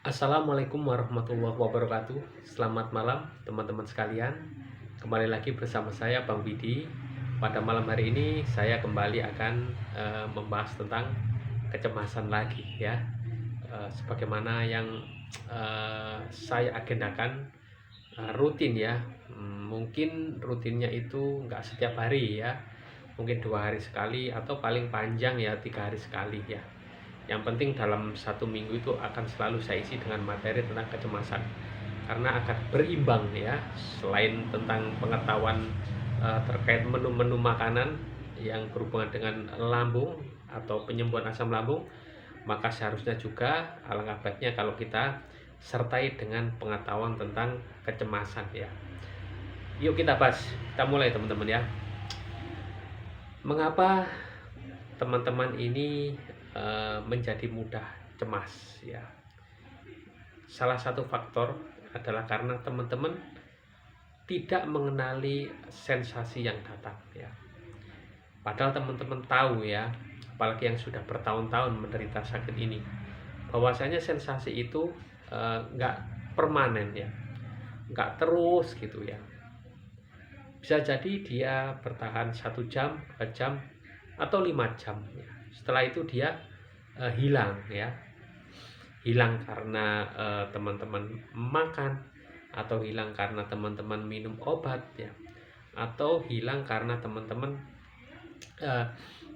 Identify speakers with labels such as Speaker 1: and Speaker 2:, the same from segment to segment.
Speaker 1: Assalamualaikum warahmatullahi wabarakatuh. Selamat malam teman-teman sekalian. Kembali lagi bersama saya Bang Widi. Pada malam hari ini saya kembali akan membahas tentang kecemasan lagi ya. Sebagaimana yang saya agendakan rutin ya. Mungkin rutinnya itu nggak setiap hari ya. Mungkin 2 hari sekali atau paling panjang ya 3 hari sekali ya. Yang penting dalam 1 minggu itu akan selalu saya isi dengan materi tentang kecemasan, karena akan berimbang ya. Selain tentang pengetahuan terkait menu-menu makanan yang berhubungan dengan lambung atau penyembuhan asam lambung, maka seharusnya juga alangkah baiknya kalau kita sertai dengan pengetahuan tentang kecemasan ya. Yuk kita bahas, kita mulai teman-teman ya. Mengapa teman-teman ini menjadi mudah cemas ya? Salah satu faktor adalah karena teman-teman tidak mengenali sensasi yang datang ya. Padahal teman-teman tahu ya, apalagi yang sudah bertahun-tahun menderita sakit ini, bahwasanya sensasi itu nggak permanen ya, nggak terus gitu ya. Bisa jadi dia bertahan 1 jam, 2 jam, atau 5 jam ya. Setelah itu dia hilang ya. Hilang karena teman-teman makan, atau hilang karena teman-teman minum obat ya, atau hilang karena teman-teman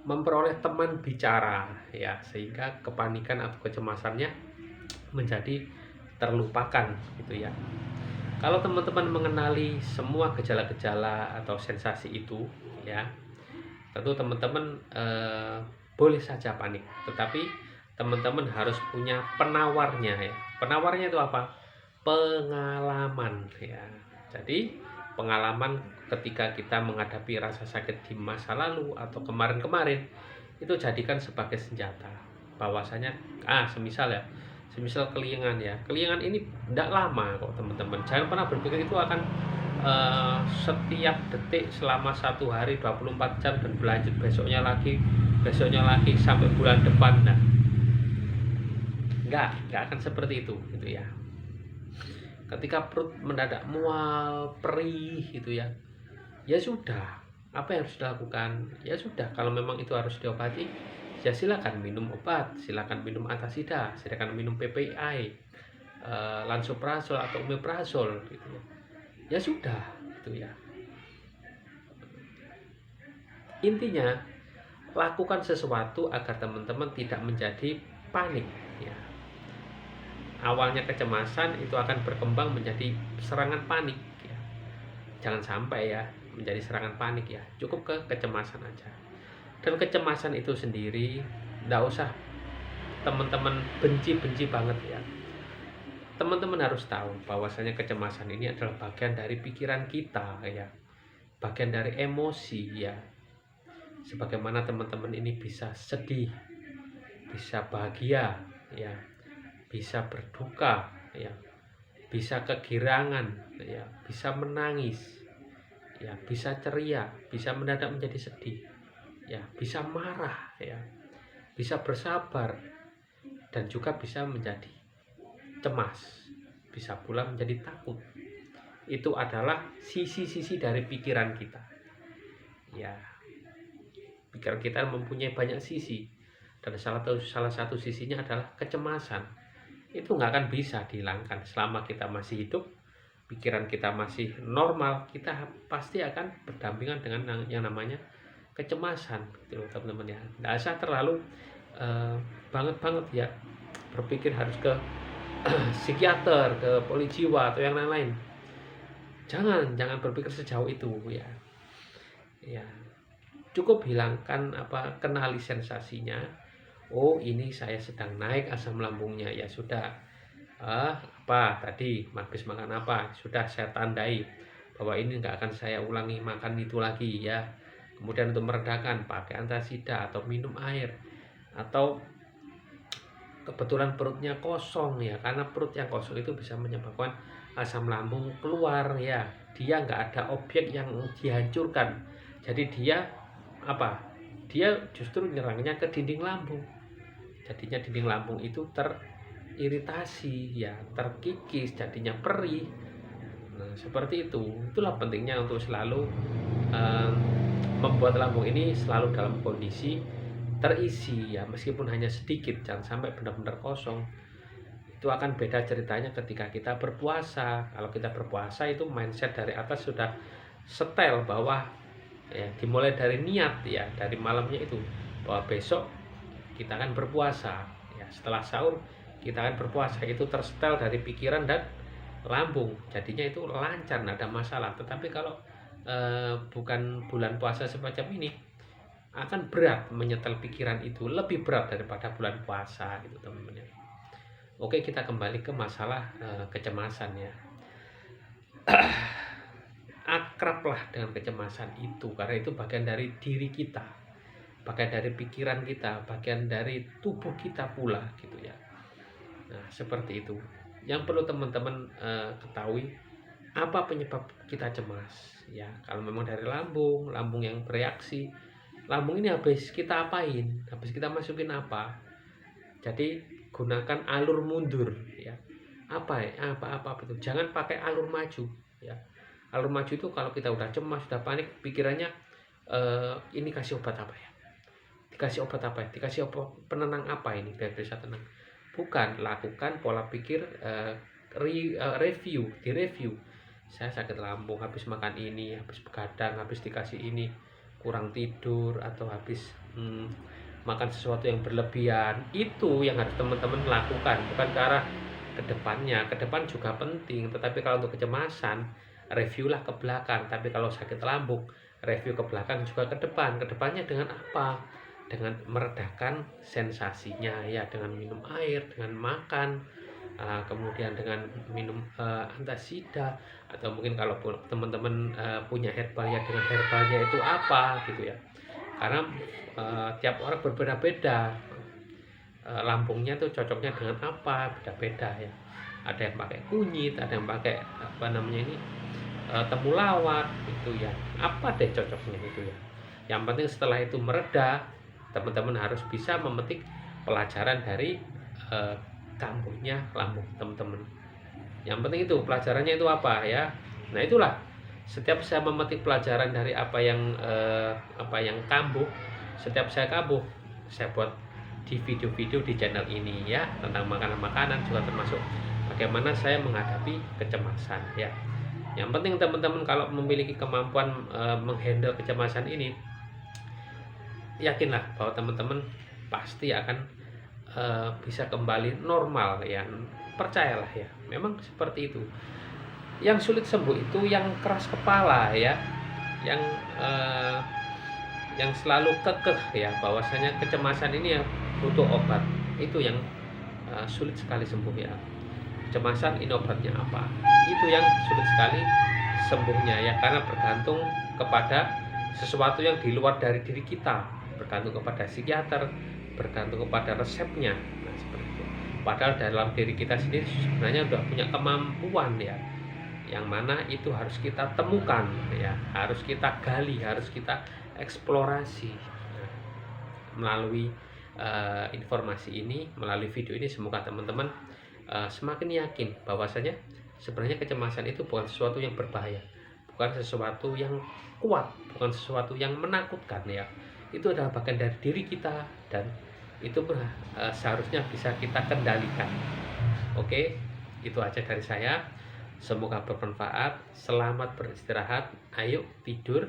Speaker 1: memperoleh teman bicara ya, sehingga kepanikan atau kecemasannya menjadi terlupakan gitu ya. Kalau teman-teman mengenali semua gejala-gejala atau sensasi itu ya, tentu teman-teman boleh saja panik, tetapi teman-teman harus punya penawarnya ya. Penawarnya itu apa? Pengalaman ya. Jadi pengalaman ketika kita menghadapi rasa sakit di masa lalu atau kemarin-kemarin, itu jadikan sebagai senjata. Bahwasanya semisal ya, semisal kelingan ya, kelingan ini tidak lama kok teman-teman. Jangan pernah berpikir itu akan setiap detik selama 1 hari 24 jam dan berlanjut besoknya lagi sampai bulan depan. Nah, nggak akan seperti itu gitu ya. Ketika perut mendadak mual, perih gitu ya, ya sudah, apa yang harus dilakukan? Ya sudah, kalau memang itu harus diobati, ya silakan minum obat, silakan minum antasida, silakan minum PPI, lansoprazol atau omeprazol gitu ya. Ya sudah gitu ya. Intinya lakukan sesuatu agar teman-teman tidak menjadi panik ya. Awalnya kecemasan itu akan berkembang menjadi serangan panik ya. Jangan sampai ya menjadi serangan panik ya. Cukup ke kecemasan aja. Dan kecemasan itu sendiri tidak usah teman-teman benci-benci banget ya. Teman-teman harus tahu bahwasanya kecemasan ini adalah bagian dari pikiran kita ya. Bagian dari emosi ya. Sebagaimana teman-teman ini bisa sedih, bisa bahagia ya, bisa berduka ya, bisa kegirangan ya, bisa menangis ya, bisa ceria, bisa mendadak menjadi sedih ya, bisa marah ya, bisa bersabar, dan juga bisa menjadi cemas, bisa pula menjadi takut. Itu adalah sisi-sisi dari pikiran kita ya. Pikiran kita mempunyai banyak sisi, dan salah satu sisinya adalah kecemasan. Itu nggak akan bisa dihilangkan selama kita masih hidup. Pikiran kita masih normal, kita pasti akan berdampingan dengan yang namanya kecemasan gitu teman-teman ya. Nggak usah terlalu banget ya berpikir harus ke psikiater, ke polisi jiwa atau yang lain-lain. Jangan berpikir sejauh itu ya. Ya, cukup hilangkan kenali sensasinya. Oh, ini saya sedang naik asam lambungnya, ya sudah. Tadi habis makan apa, sudah saya tandai bahwa ini nggak akan saya ulangi makan itu lagi ya. Kemudian untuk meredakan pakai antasida atau minum air, atau kebetulan perutnya kosong ya, karena perut yang kosong itu bisa menyebabkan asam lambung keluar ya. Dia nggak ada objek yang dihancurkan, jadi dia justru nyerangnya ke dinding lambung. Jadinya dinding lambung itu iritasi, ya terkikis, jadinya perih. Nah, seperti itu. Itulah pentingnya untuk selalu eh, membuat lambung ini selalu dalam kondisi terisi, ya meskipun hanya sedikit, jangan sampai benar-benar kosong. Itu akan beda ceritanya ketika kita berpuasa. Kalau kita berpuasa itu mindset dari atas sudah setel bahwa ya dimulai dari niat, ya dari malamnya itu bahwa besok kita akan berpuasa, ya setelah sahur kita akan berpuasa. Itu tersetel dari pikiran dan lambung, jadinya itu lancar, tidak ada masalah. Tetapi kalau bukan bulan puasa semacam ini, akan berat menyetel pikiran, itu lebih berat daripada bulan puasa gitu teman-teman. Oke, kita kembali ke masalah kecemasan ya. Akrablah dengan kecemasan itu, karena itu bagian dari diri kita, bagian dari pikiran kita, bagian dari tubuh kita pula gitu ya. Nah, seperti itu. Yang perlu teman-teman ketahui, apa penyebab kita cemas ya. Kalau memang dari lambung yang bereaksi, lambung ini habis kita apain, habis kita masukin apa. Jadi gunakan alur mundur ya. Apa itu, jangan pakai alur maju ya. Alur maju itu kalau kita udah cemas, sudah panik, pikirannya ini kasih obat apa ya, dikasih obat apa ya, dikasih obat penenang apa ini biar bisa tenang. Bukan, lakukan pola pikir direview. Saya sakit lambung habis makan ini, habis begadang, habis dikasih ini, kurang tidur, atau habis makan sesuatu yang berlebihan. Itu yang harus teman-teman lakukan, bukan ke arah ke depannya. Ke depan juga penting, tetapi kalau untuk kecemasan, reviewlah ke belakang. Tapi kalau sakit lambung, review ke belakang juga ke depan. Ke depannya dengan apa? Dengan meredakan sensasinya ya, dengan minum air, dengan makan, kemudian dengan minum antasida, atau mungkin kalau teman-teman punya herbal ya, dengan herbalnya itu apa gitu ya. Karena tiap orang berbeda-beda, lambungnya tuh cocoknya dengan apa, beda-beda ya. Ada yang pakai kunyit, ada yang pakai apa namanya ini, temulawak itu ya. Apa deh cocoknya itu ya. Yang penting setelah itu mereda, teman-teman harus bisa memetik pelajaran dari kambuhnya lambung teman-teman. Yang penting itu pelajarannya itu apa ya. Nah itulah, setiap saya memetik pelajaran dari apa yang kambuh, setiap saya kambuh, saya buat di video-video di channel ini ya, tentang makanan-makanan, juga termasuk bagaimana saya menghadapi kecemasan ya. Yang penting teman-teman kalau memiliki kemampuan menghandle kecemasan ini, yakinlah bahwa teman-teman pasti akan bisa kembali normal ya. Percayalah ya, memang seperti itu. Yang sulit sembuh itu yang keras kepala ya, yang selalu kekeh ya bahwasanya kecemasan ini ya butuh obat. Itu yang sulit sekali sembuh ya. Kecemasan ini obatnya apa? Itu yang sulit sekali sembuhnya ya, karena bergantung kepada sesuatu yang di luar dari diri kita, bergantung kepada psikiater, bergantung kepada resepnya. Nah, seperti itu. Padahal dalam diri kita sendiri sebenarnya sudah punya kemampuan ya, yang mana itu harus kita temukan ya, harus kita gali, harus kita eksplorasi. Nah, melalui informasi ini, melalui video ini, semoga teman-teman semakin yakin bahwasanya sebenarnya kecemasan itu bukan sesuatu yang berbahaya, bukan sesuatu yang kuat, bukan sesuatu yang menakutkan ya. Itu adalah bagian dari diri kita, dan itu seharusnya bisa kita kendalikan. Oke, itu aja dari saya. Semoga bermanfaat. Selamat beristirahat. Ayo tidur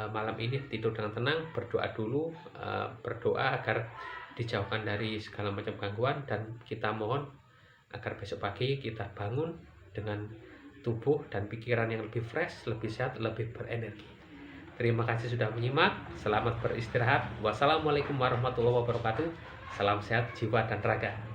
Speaker 1: malam ini, tidur dengan tenang. Berdoa dulu, berdoa agar dijauhkan dari segala macam gangguan, dan kita mohon agar besok pagi kita bangun dengan tubuh dan pikiran yang lebih fresh, lebih sehat, lebih berenergi. Terima kasih sudah menyimak. Selamat beristirahat. Wassalamualaikum warahmatullahi wabarakatuh. Salam sehat jiwa dan raga.